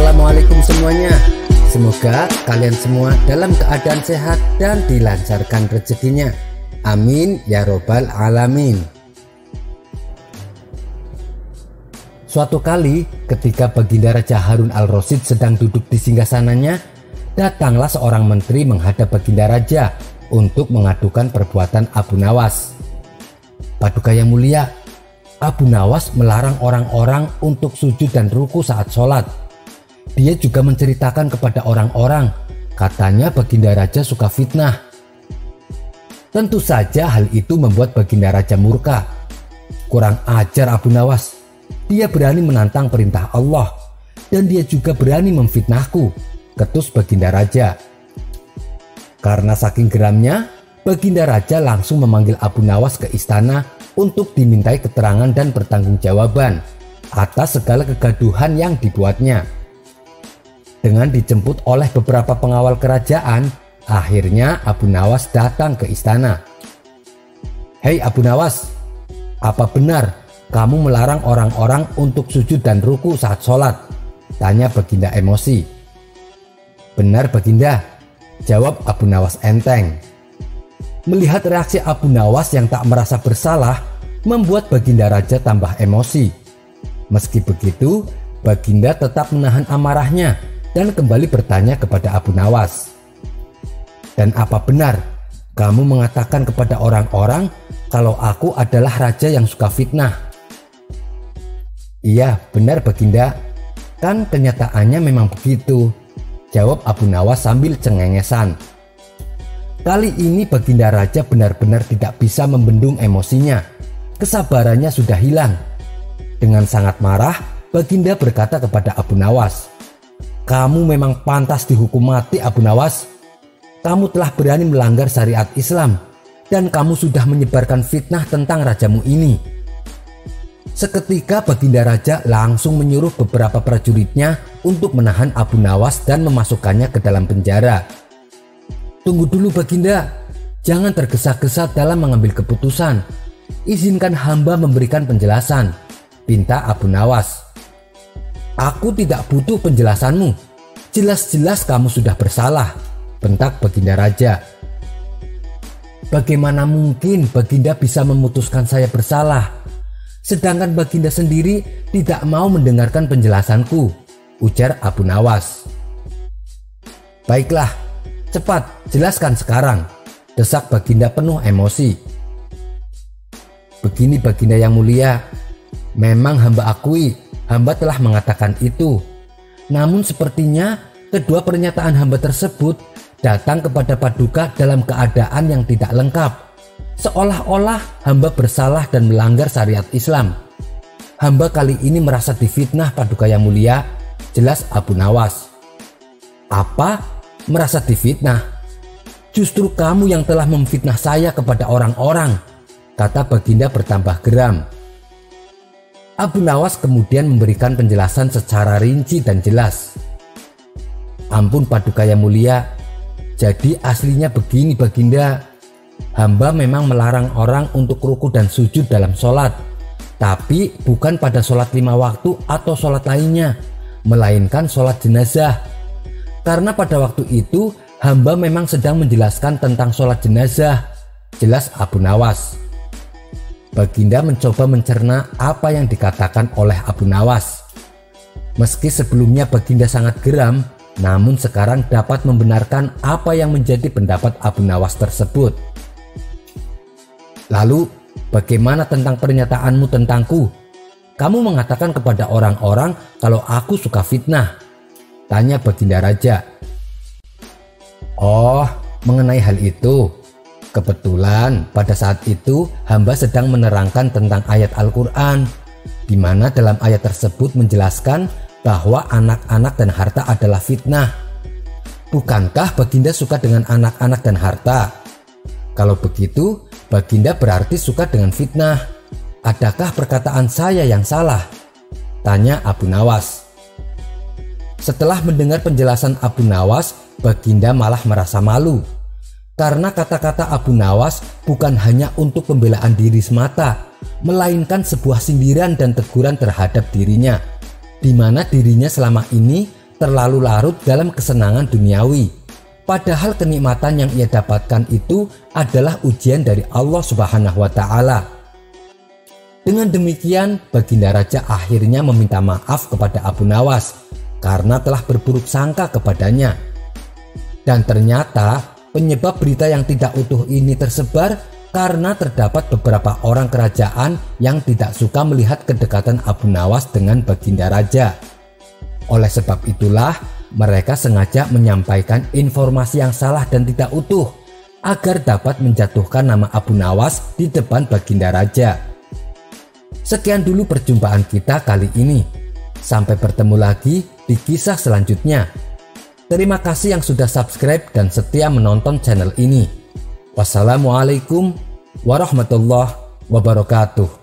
Assalamualaikum semuanya. Semoga kalian semua dalam keadaan sehat dan dilancarkan rezekinya. Amin ya robbal alamin. Suatu kali ketika Baginda Raja Harun al-Rasyid sedang duduk di singgasananya, datanglah seorang menteri menghadap Baginda Raja untuk mengadukan perbuatan Abu Nawas. Paduka yang mulia, Abu Nawas melarang orang-orang untuk sujud dan ruku saat sholat. Dia juga menceritakan kepada orang-orang, katanya Baginda Raja suka fitnah. Tentu saja hal itu membuat Baginda Raja murka. Kurang ajar Abu Nawas, dia berani menantang perintah Allah dan dia juga berani memfitnahku, ketus Baginda Raja. Karena saking geramnya, Baginda Raja langsung memanggil Abu Nawas ke istana untuk dimintai keterangan dan pertanggungjawaban atas segala kegaduhan yang dibuatnya. Dengan dijemput oleh beberapa pengawal kerajaan, akhirnya Abu Nawas datang ke istana. "Hei Abu Nawas, apa benar kamu melarang orang-orang untuk sujud dan ruku saat sholat?" tanya Baginda emosi. "Benar Baginda," jawab Abu Nawas enteng. Melihat reaksi Abu Nawas yang tak merasa bersalah membuat Baginda Raja tambah emosi. Meski begitu, Baginda tetap menahan amarahnya dan kembali bertanya kepada Abu Nawas, "Dan apa benar kamu mengatakan kepada orang-orang kalau aku adalah raja yang suka fitnah?" "Iya benar Baginda, kan kenyataannya memang begitu," jawab Abu Nawas sambil cengengesan. Kali ini Baginda Raja benar-benar tidak bisa membendung emosinya. Kesabarannya sudah hilang. Dengan sangat marah, Baginda berkata kepada Abu Nawas, "Kamu memang pantas dihukum mati Abu Nawas. Kamu telah berani melanggar syariat Islam dan kamu sudah menyebarkan fitnah tentang rajamu ini." Seketika Baginda Raja langsung menyuruh beberapa prajuritnya untuk menahan Abu Nawas dan memasukkannya ke dalam penjara. "Tunggu dulu Baginda, jangan tergesa-gesa dalam mengambil keputusan. Izinkan hamba memberikan penjelasan," pinta Abu Nawas. "Aku tidak butuh penjelasanmu. Jelas-jelas kamu sudah bersalah," bentak Baginda Raja. "Bagaimana mungkin Baginda bisa memutuskan saya bersalah? Sedangkan Baginda sendiri tidak mau mendengarkan penjelasanku," ujar Abu Nawas. "Baiklah, cepat jelaskan sekarang," desak Baginda penuh emosi. "Begini Baginda yang mulia, memang hamba akui hamba telah mengatakan itu. Namun sepertinya kedua pernyataan hamba tersebut datang kepada Paduka dalam keadaan yang tidak lengkap. Seolah-olah hamba bersalah dan melanggar syariat Islam. Hamba kali ini merasa difitnah Paduka yang mulia," jelas Abu Nawas. "Apa? Merasa difitnah? Justru kamu yang telah memfitnah saya kepada orang-orang," kata Baginda bertambah geram. Abu Nawas kemudian memberikan penjelasan secara rinci dan jelas. "Ampun Paduka yang mulia, jadi aslinya begini Baginda. Hamba memang melarang orang untuk ruku dan sujud dalam sholat, tapi bukan pada sholat 5 waktu atau sholat lainnya, melainkan sholat jenazah. Karena pada waktu itu hamba memang sedang menjelaskan tentang sholat jenazah," jelas Abu Nawas. Baginda mencoba mencerna apa yang dikatakan oleh Abu Nawas. Meski sebelumnya Baginda sangat geram, namun sekarang dapat membenarkan apa yang menjadi pendapat Abu Nawas tersebut. "Lalu bagaimana tentang pernyataanmu tentangku? Kamu mengatakan kepada orang-orang kalau aku suka fitnah," tanya Baginda Raja. "Oh, mengenai hal itu. Kebetulan pada saat itu hamba sedang menerangkan tentang ayat Al-Quran, di mana dalam ayat tersebut menjelaskan bahwa anak-anak dan harta adalah fitnah. Bukankah Baginda suka dengan anak-anak dan harta? Kalau begitu, Baginda berarti suka dengan fitnah. Adakah perkataan saya yang salah?" tanya Abu Nawas. Setelah mendengar penjelasan Abu Nawas, Baginda malah merasa malu. Karena kata-kata Abu Nawas bukan hanya untuk pembelaan diri semata, melainkan sebuah sindiran dan teguran terhadap dirinya, di mana dirinya selama ini terlalu larut dalam kesenangan duniawi. Padahal kenikmatan yang ia dapatkan itu adalah ujian dari Allah Subhanahu wa Ta'ala. Dengan demikian, Baginda Raja akhirnya meminta maaf kepada Abu Nawas karena telah berburuk sangka kepadanya. Dan ternyata penyebab berita yang tidak utuh ini tersebar karena terdapat beberapa orang kerajaan yang tidak suka melihat kedekatan Abu Nawas dengan Baginda Raja. Oleh sebab itulah mereka sengaja menyampaikan informasi yang salah dan tidak utuh agar dapat menjatuhkan nama Abu Nawas di depan Baginda Raja. Sekian dulu perjumpaan kita kali ini. Sampai bertemu lagi di kisah selanjutnya. Terima kasih yang sudah subscribe dan setia menonton channel ini. Wassalamualaikum warahmatullahi wabarakatuh.